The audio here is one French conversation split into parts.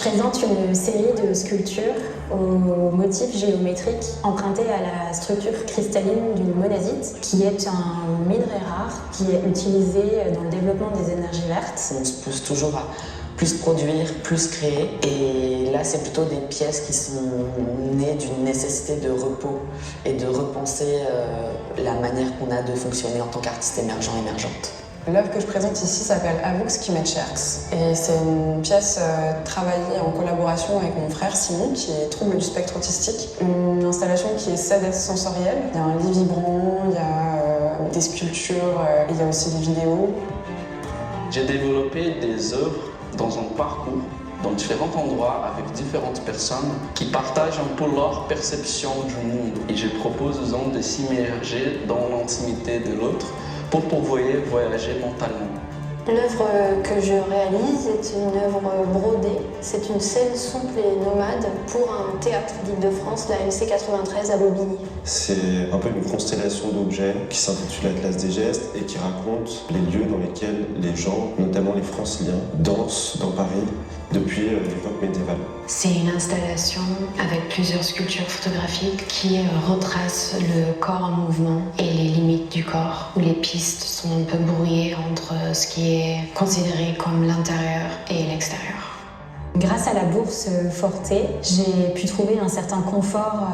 présente une série de sculptures aux motifs géométriques empruntés à la structure cristalline d'une monazite, qui est un minerai rare qui est utilisé dans le développement des énergies vertes. On se pousse toujours à plus produire, plus créer, et là c'est plutôt des pièces qui sont nées d'une nécessité de repos et de repenser la manière qu'on a de fonctionner en tant qu'artiste émergent, émergente. L'œuvre que je présente ici s'appelle Avux Kimetcherks et c'est une pièce travaillée en collaboration avec mon frère Simon qui est trouble du spectre autistique. Une installation qui essaie d'être sensorielle. Il y a un lit vibrant, il y a des sculptures, il y a aussi des vidéos. J'ai développé des œuvres dans un parcours, dans différents endroits, avec différentes personnes qui partagent un peu leur perception du monde. Et je propose aux gens de s'immerger dans l'intimité de l'autre pour pouvoir voyager mentalement. L'œuvre que je réalise est une œuvre brodée. C'est une scène souple et nomade pour un théâtre d'Île-de-France, la MC 93 à Bobigny. C'est un peu une constellation d'objets qui s'intitule Atlas des gestes et qui raconte les lieux dans lesquels les gens, notamment les franciliens, dansent dans Paris depuis l'époque médiévale. C'est une installation avec plusieurs sculptures photographiques qui retracent le corps en mouvement et les limites du corps, où les pistes sont un peu brouillées entre ce qui est considéré comme l'intérieur et l'extérieur. Grâce à la bourse Forte, j'ai pu trouver un certain confort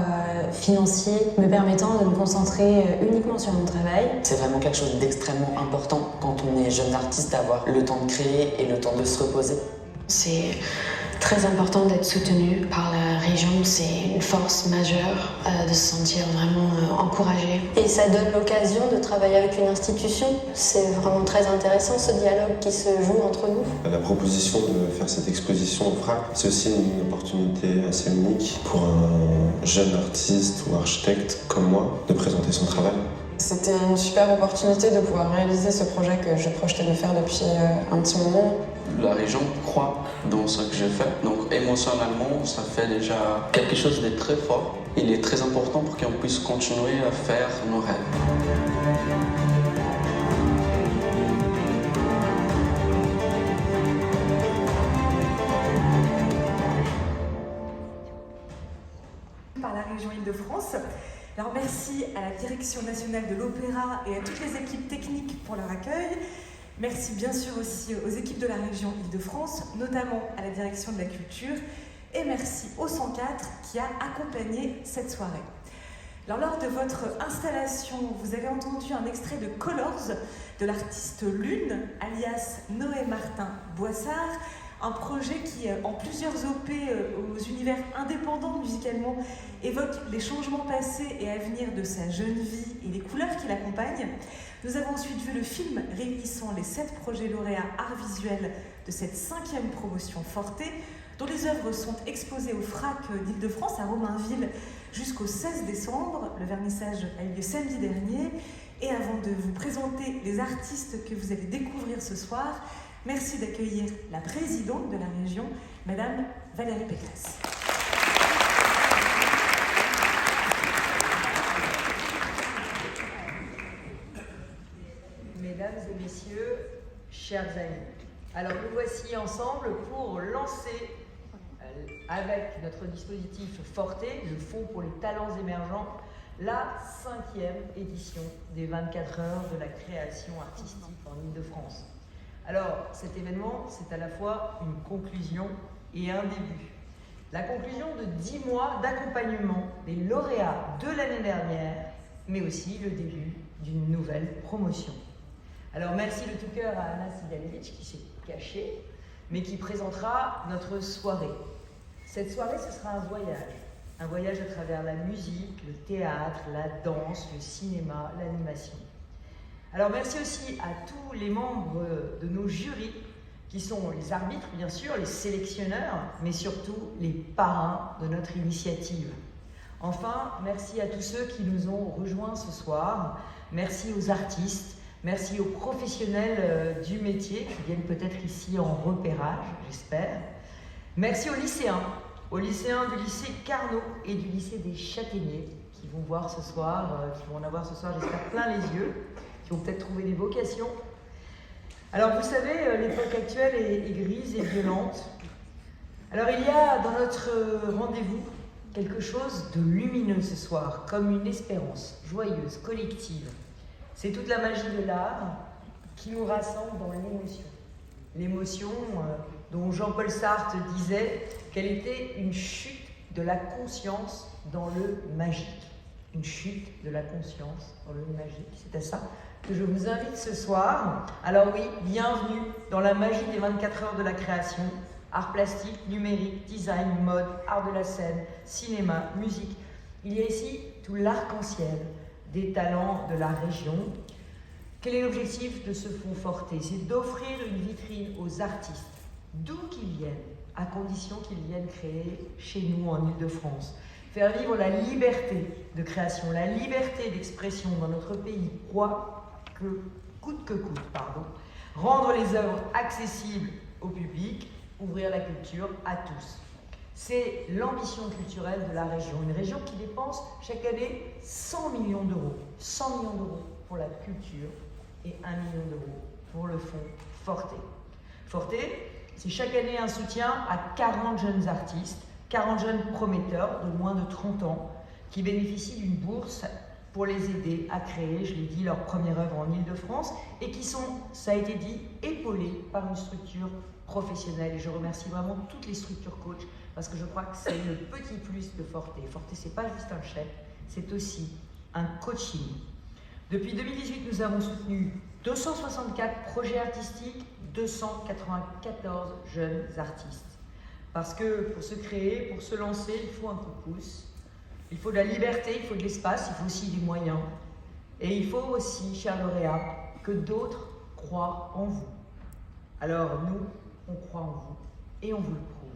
financier me permettant de me concentrer uniquement sur mon travail. C'est vraiment quelque chose d'extrêmement important quand on est jeune artiste d'avoir le temps de créer et le temps de se reposer. C'est très important d'être soutenu par la région, c'est une force majeure de se sentir vraiment encouragé. Et ça donne l'occasion de travailler avec une institution. C'est vraiment très intéressant ce dialogue qui se joue entre nous. La proposition de faire cette exposition au FRAC, c'est aussi une opportunité assez unique pour un jeune artiste ou architecte comme moi de présenter son travail. C'était une super opportunité de pouvoir réaliser ce projet que je projetais de faire depuis un petit moment. La région croit dans ce que je fais, donc émotionnellement, ça fait déjà quelque chose de très fort. Il est très important pour qu'on puisse continuer à faire nos rêves. Par la région Île-de-France. Alors merci à la Direction nationale de l'Opéra et à toutes les équipes techniques pour leur accueil. Merci bien sûr aussi aux équipes de la région Île-de-France, notamment à la Direction de la Culture. Et merci au 104 qui a accompagné cette soirée. Alors, lors de votre installation, vous avez entendu un extrait de Colors de l'artiste Lune, alias Noé Martin Boissard. Un projet qui, en plusieurs OP aux univers indépendants musicalement, évoque les changements passés et à venir de sa jeune vie et les couleurs qui l'accompagnent. Nous avons ensuite vu le film réunissant les 7 projets lauréats art visuel de cette 5e promotion Forte, dont les œuvres sont exposées au FRAC d'Île-de-France à Romainville jusqu'au 16 décembre. Le vernissage a eu lieu samedi dernier. Et avant de vous présenter les artistes que vous allez découvrir ce soir, merci d'accueillir la présidente de la région, Madame Valérie Pécresse. Mesdames et messieurs, chers amis, alors nous voici ensemble pour lancer avec notre dispositif Forte, le Fonds pour les talents émergents, la 5e édition des 24 heures de la création artistique en Île-de-France. Alors, cet événement, c'est à la fois une conclusion et un début. La conclusion de 10 mois d'accompagnement des lauréats de l'année dernière, mais aussi le début d'une nouvelle promotion. Alors, merci de tout cœur à Anna Sigalevitch qui s'est cachée, mais qui présentera notre soirée. Cette soirée, ce sera un voyage à travers la musique, le théâtre, la danse, le cinéma, l'animation. Alors merci aussi à tous les membres de nos jurys, qui sont les arbitres bien sûr, les sélectionneurs, mais surtout les parrains de notre initiative. Enfin, merci à tous ceux qui nous ont rejoints ce soir, merci aux artistes, merci aux professionnels du métier qui viennent peut-être ici en repérage, j'espère. Merci aux lycéens du lycée Carnot et du lycée des Châtaigniers qui vont voir ce soir, qui vont en avoir ce soir, j'espère, plein les yeux, qui vont peut-être trouver des vocations. Alors vous savez, l'époque actuelle est grise et violente. Alors il y a dans notre rendez-vous quelque chose de lumineux ce soir, comme une espérance joyeuse, collective. C'est toute la magie de l'art qui nous rassemble dans l'émotion. L'émotion dont Jean-Paul Sartre disait qu'elle était une chute de la conscience dans le magique. Une chute de la conscience dans le magique. C'est à ça que je vous invite ce soir. Alors oui, bienvenue dans la magie des 24 heures de la création. Art plastique, numérique, design, mode, art de la scène, cinéma, musique. Il y a ici tout l'arc-en-ciel des talents de la région. Quel est l'objectif de ce fonds Forté? C'est d'offrir une vitrine aux artistes, d'où qu'ils viennent, à condition qu'ils viennent créer chez nous en Île-de-France. Faire vivre la liberté de création, la liberté d'expression dans notre pays, coûte que coûte. Rendre les œuvres accessibles au public, ouvrir la culture à tous. C'est l'ambition culturelle de la région. Une région qui dépense chaque année 100 millions d'euros. 100 millions d'euros pour la culture et 1 million d'euros pour le fonds Forté. Forté, c'est chaque année un soutien à 40 jeunes artistes, 40 jeunes prometteurs de moins de 30 ans qui bénéficient d'une bourse pour les aider à créer, je l'ai dit, leur première œuvre en Île-de-France et qui sont, ça a été dit, épaulés par une structure professionnelle. Et je remercie vraiment toutes les structures coach parce que je crois que c'est le petit plus de Forté. Forté, c'est pas juste un chèque, c'est aussi un coaching. Depuis 2018, nous avons soutenu 264 projets artistiques, 294 jeunes artistes. Parce que pour se créer, pour se lancer, il faut un coup de pouce. Il faut de la liberté, il faut de l'espace, il faut aussi des moyens. Et il faut aussi, chers lauréats, que d'autres croient en vous. Alors nous, on croit en vous et on vous le prouve.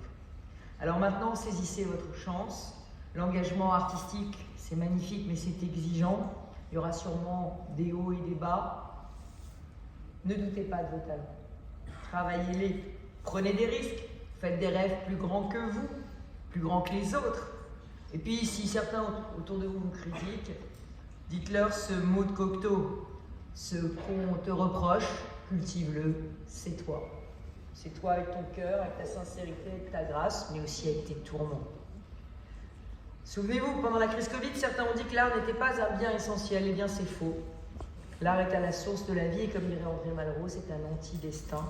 Alors maintenant, saisissez votre chance. L'engagement artistique, c'est magnifique, mais c'est exigeant. Il y aura sûrement des hauts et des bas. Ne doutez pas de vos talents. Travaillez-les. Prenez des risques. Faites des rêves plus grands que vous, plus grands que les autres. Et puis, si certains autour de vous vous critiquent, dites-leur ce mot de Cocteau. Ce qu'on te reproche, cultive-le, c'est toi. C'est toi avec ton cœur, avec ta sincérité, avec ta grâce, mais aussi avec tes tourments. Souvenez-vous, pendant la crise Covid, certains ont dit que l'art n'était pas un bien essentiel. Eh bien, c'est faux. L'art est à la source de la vie et comme dirait André Malraux, c'est un anti-destin.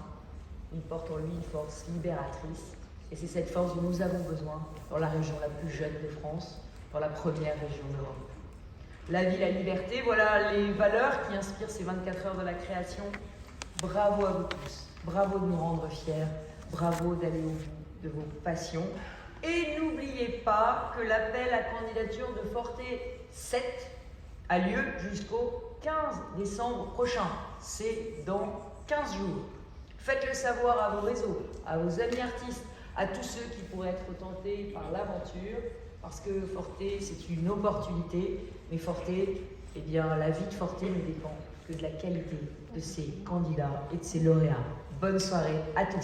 Il porte en lui une force libératrice. Et c'est cette force dont nous avons besoin dans la région la plus jeune de France, dans la première région d'Europe. La vie, la liberté, voilà les valeurs qui inspirent ces 24 heures de la création. Bravo à vous tous. Bravo de nous rendre fiers. Bravo d'aller au bout de vos passions. Et n'oubliez pas que l'appel à candidature de Forté 7 a lieu jusqu'au 15 décembre prochain. C'est dans 15 jours. Faites-le savoir à vos réseaux, à vos amis artistes, à tous ceux qui pourraient être tentés par l'aventure, parce que Forté, c'est une opportunité, mais Forté, eh bien, la vie de Forté ne dépend que de la qualité de ses candidats et de ses lauréats. Bonne soirée à tous.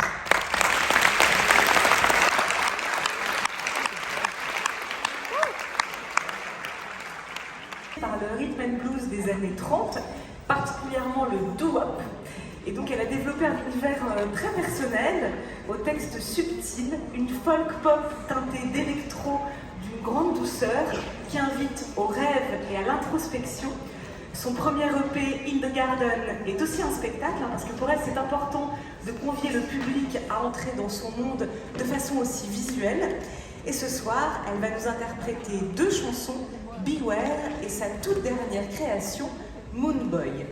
Par le rhythm and blues des années 30, particulièrement le doo-wop. Et donc elle a développé un univers très personnel, au texte subtil, une folk pop teintée d'électro d'une grande douceur qui invite au rêve et à l'introspection. Son premier EP, In the Garden, est aussi un spectacle, parce que pour elle c'est important de convier le public à entrer dans son monde de façon aussi visuelle. Et ce soir, elle va nous interpréter 2 chansons, Beware et sa toute dernière création, Moonboy.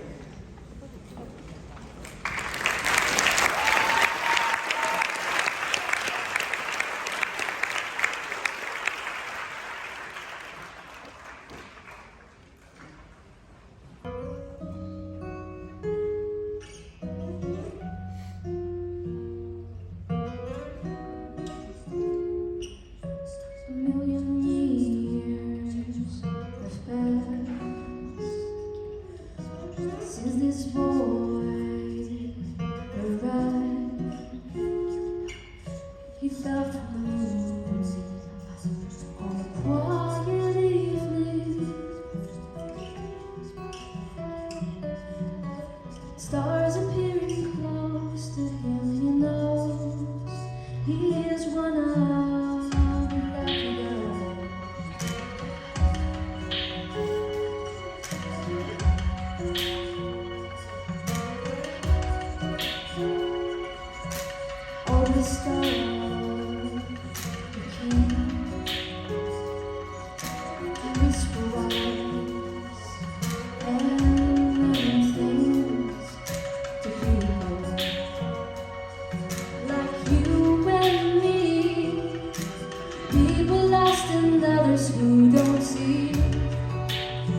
others who don't see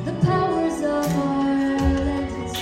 the powers of our lenses.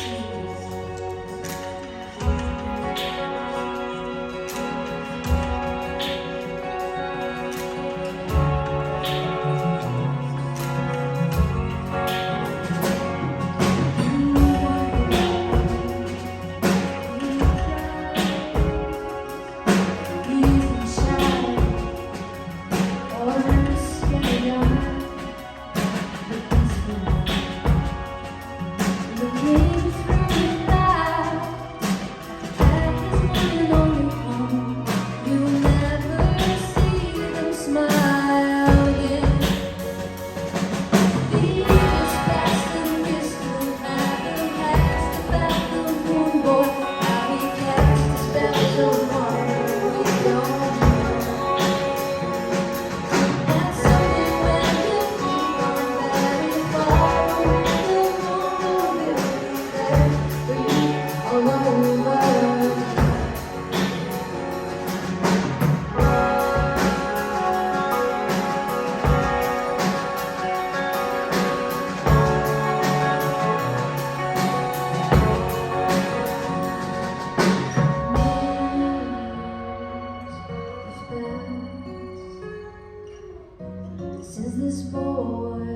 Since this boy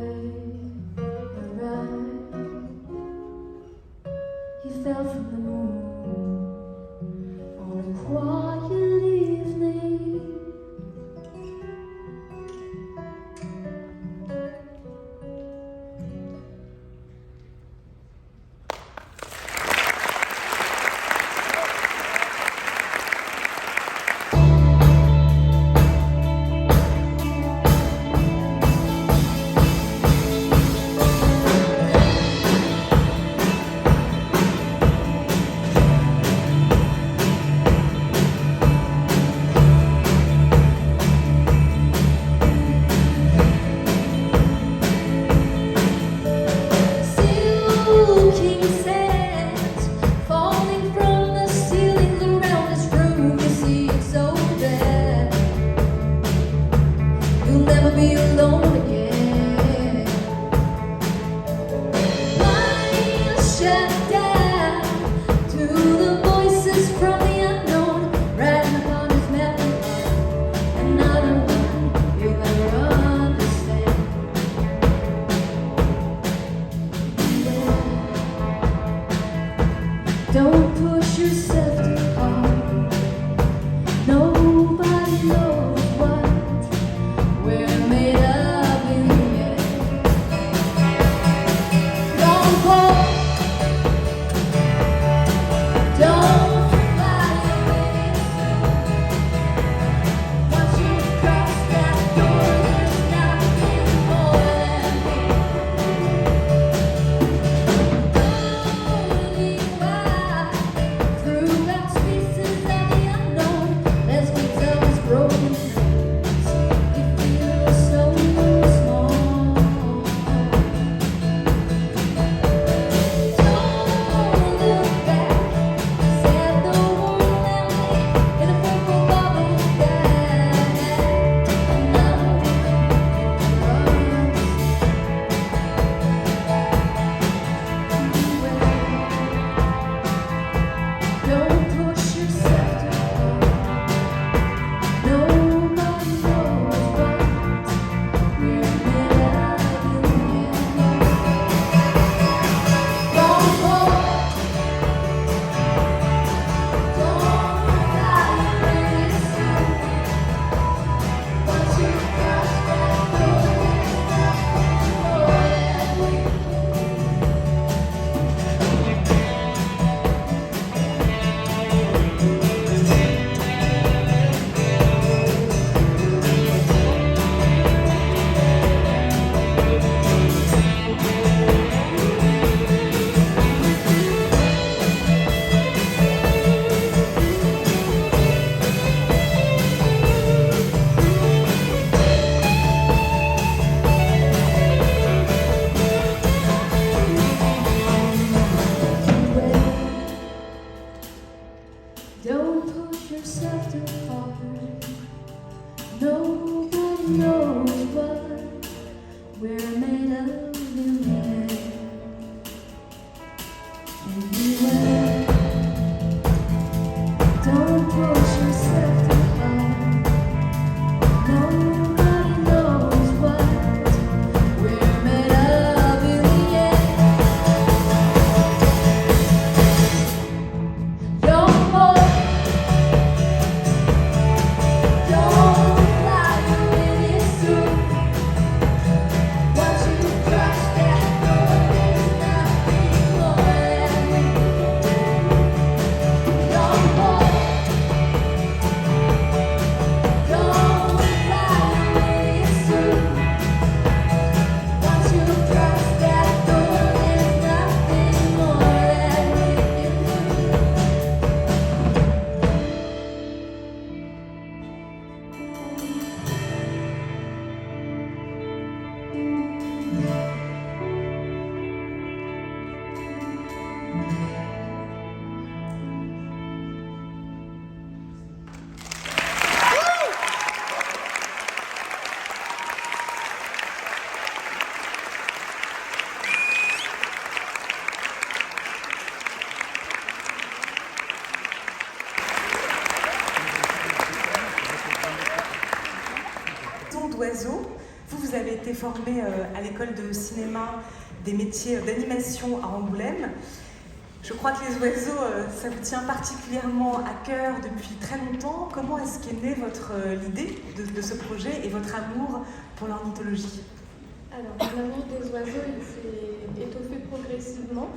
arrived, he fell from the moon on a quiet evening. Don't push yourself too hard. Nobody knows what we're made of in the end. Don't fall. Don't fly away. Once you cross that door, there's nothing more than throughout spaces of the unknown, there's wings of his broken dreams. You feel so small. Don't look back, said the woman in a purple bubble bag. Another don't push yourself too hard. Nobody knows what we're made of in the end. Don't fall. Don't fly away soon. Once you cross that door, there's nothing more than we don't push yourself too hard. Nobody knows what We're made of million. Beware, don't push yourself too hard. Nobody knows what we're made of in the end. Young boy, don't lie when it's true. Once you crush that door, there's nothing more that we can do. Young boy, don't lie when it's true. Once you crush that door, there's nothing more that we can do. Ton d'oiseaux, vous avez été formé à l'école de cinéma des métiers d'animation à Angoulême. Je crois que les oiseaux, ça vous tient particulièrement à cœur depuis très longtemps. Comment est-ce qu'est née l'idée de ce projet et votre amour pour l'ornithologie? Alors, mon amour des oiseaux, il s'est étoffé progressivement,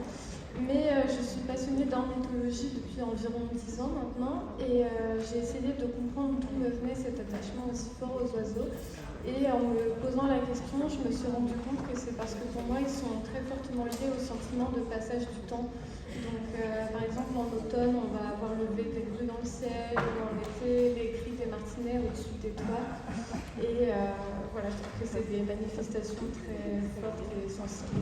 mais je suis passionnée d'ornithologie depuis environ 10 ans maintenant, et j'ai essayé de comprendre d'où me venait cet attachement aussi fort aux oiseaux. Et en me posant la question, je me suis rendu compte que c'est parce que pour moi, ils sont très fortement liés au sentiment de passage du temps. Donc, par exemple, en automne, on va avoir le lever des bleus dans le ciel, ou en été, les cris des martinets au-dessus des toits. Et voilà, je trouve que c'est des manifestations très fortes et sensibles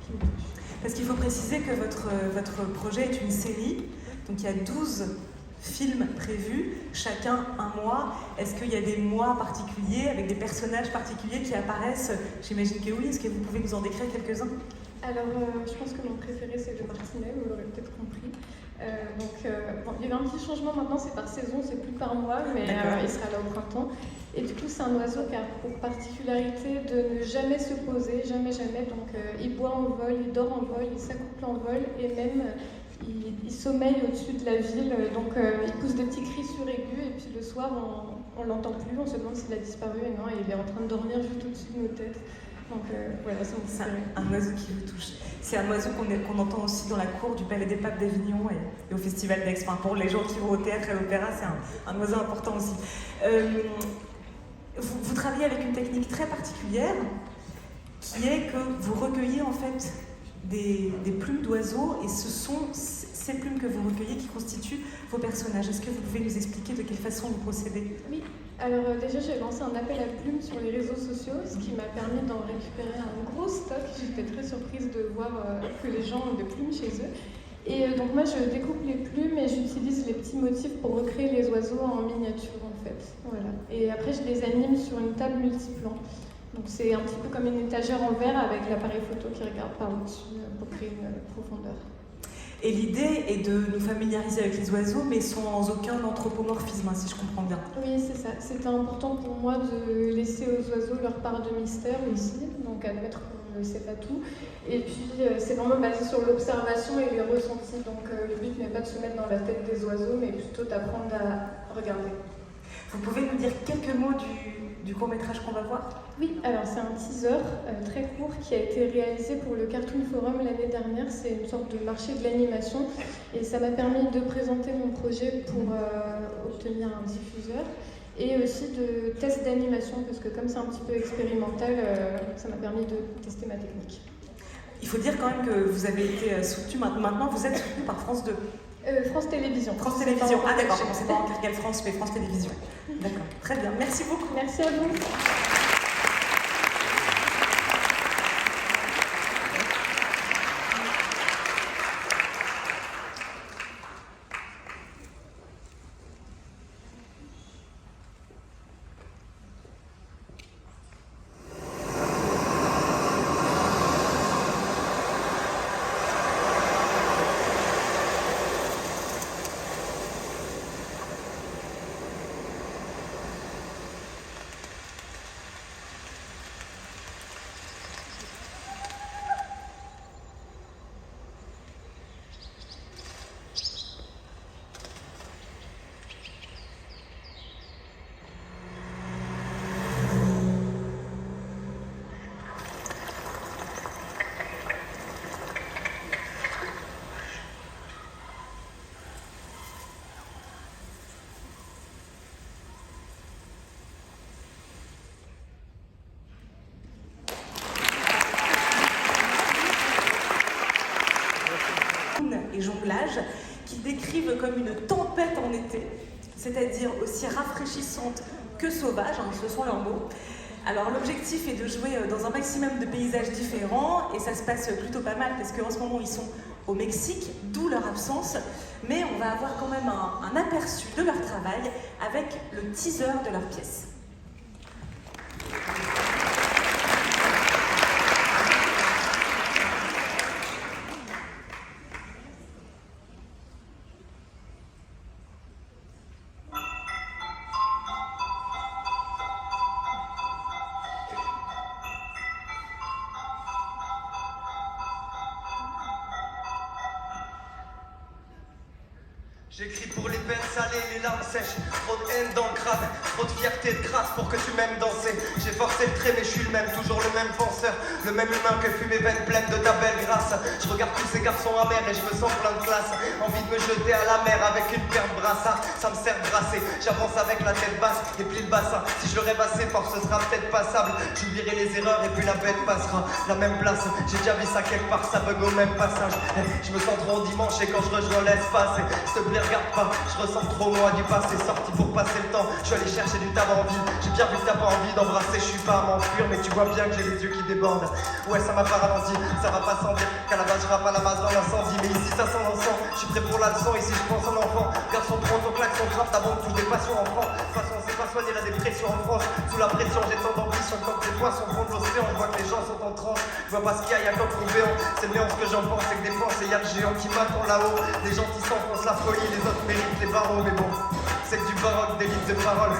qui me touchent. Parce qu'il faut préciser que votre projet est une série, donc il y a 12 films prévus, chacun un mois. Est-ce qu'il y a des mois particuliers, avec des personnages particuliers qui apparaissent? J'imagine que oui. Est-ce que vous pouvez nous en décrire quelques-uns? Alors, je pense que mon préféré, c'est le martinet, vous l'aurez peut-être compris. Bon, il y a eu un petit changement maintenant, c'est par saison, c'est plus par mois, mais il sera là au printemps. Et du coup, c'est un oiseau qui a pour particularité de ne jamais se poser, jamais. Donc, il boit en vol, il dort en vol, il s'accouple en vol, et même il sommeille au-dessus de la ville. Donc, il pousse des petits cris suraigus, et puis le soir, on l'entend plus, on se demande s'il a disparu, et non, il est en train de dormir juste au-dessus de nos têtes. Donc voilà, c'est un oiseau qui vous touche. C'est un oiseau qu'on entend aussi dans la cour du Palais des Papes d'Avignon et au Festival d'Aix. Enfin, pour les gens qui vont au théâtre et à l'opéra, c'est un oiseau important aussi. Vous travaillez avec une technique très particulière qui est que vous recueillez en fait des plumes d'oiseaux et ce sont ces plumes que vous recueillez qui constituent vos personnages. Est-ce que vous pouvez nous expliquer de quelle façon vous procédez? Oui, alors déjà j'ai lancé un appel à plumes sur les réseaux sociaux, ce qui m'a permis d'en récupérer un gros stock. J'étais très surprise de voir que les gens ont des plumes chez eux. Et donc moi je découpe les plumes et j'utilise les petits motifs pour recréer les oiseaux en miniature en fait. Voilà. Et après je les anime sur une table multiplan. Donc c'est un petit peu comme une étagère en verre avec l'appareil photo qui regarde par au-dessus pour créer une profondeur. Et l'idée est de nous familiariser avec les oiseaux, mais sans aucun anthropomorphisme, si je comprends bien. Oui, c'est ça. C'était important pour moi de laisser aux oiseaux leur part de mystère aussi, donc admettre qu'on ne sait pas tout. Et puis, c'est vraiment basé sur l'observation et les ressentis. Donc, le but n'est pas de se mettre dans la tête des oiseaux, mais plutôt d'apprendre à regarder. Vous pouvez nous dire quelques mots du court-métrage qu'on va voir? Oui, alors c'est un teaser très court qui a été réalisé pour le Cartoon Forum l'année dernière. C'est une sorte de marché de l'animation et ça m'a permis de présenter mon projet pour obtenir un diffuseur et aussi de tests d'animation parce que comme c'est un petit peu expérimental, ça m'a permis de tester ma technique. Il faut dire quand même que vous avez été soutenu, maintenant vous êtes soutenu par France 2. France Télévisions. France Télévisions, ah d'accord, je ne sais pas en quelle France, mais France Télévisions. D'accord, très bien, merci beaucoup. Merci à vous. paysages qu'ils décrivent comme une tempête en été, c'est-à-dire aussi rafraîchissante que sauvage, hein, ce sont leurs mots. Alors l'objectif est de jouer dans un maximum de paysages différents et ça se passe plutôt pas mal parce qu'en ce moment ils sont au Mexique, d'où leur absence, mais on va avoir quand même un aperçu de leur travail avec le teaser de leur pièce. J'écris pour les peines salées, les larmes sèches, trop de haine dans le crâne, trop de fierté de crasse pour que tu m'aimes danser. J'ai forcé le trait mais je suis le même, toujours le même penseur, le même humain que fume mes veines pleines de ta belle grâce. Je regarde tous ces garçons amers et je me sens plein de classe, envie de me jeter à la mer avec une paire de brassards, ça me sert de brasser. J'avance avec la tête basse et plie le bassin, si je le rêve assez fort ce sera peut-être passable. J'oublierai les erreurs et puis la bête passera la même place. J'ai déjà vu ça quelque part, ça bug au même passage. Je me sens trop dimanche et quand je rejoins l'espace, s'il te plaît regarde pas, je ressens trop moi du passé, sorti pour passer le temps. Je suis allé chercher du tabac en ville, j'ai bien vu que t'as pas envie d'embrasser, je suis pas à m'enfuir, mais tu vois bien que j'ai les yeux qui débordent. Ouais, ça m'a pas ralenti, ça va pas sans dire qu'à la base je rappe à la base dans l'incendie, mais ici ça sent l'encens, je suis prêt pour la leçon, ici je pense en enfant. Garçon prend ton claque, son trappe, ta bombe touche des passions en franc. De toute façon, c'est pas soigner la dépression en France. Sous la pression, j'ai tant d'ambition, quand les poissons font de l'océan, je vois que les gens sont en transe. Je vois pas ce qu'il y a comme béant. C'est le néant ce que j'en pense, c'est que des fois, c'est y'a le géant qui m'attend là-haut. Les gens qui s'enfoncent la folie, les autres méritent les barreaux, mais bon, c'est que du baroque, des livres de paroles.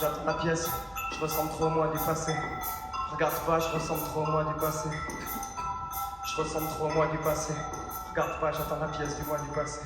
J'attends la pièce, je ressemble trop au moi du passé. Regarde pas, je ressemble trop au moi du passé. Je ressemble trop au moi du passé. Regarde pas, j'attends la pièce du moi du passé.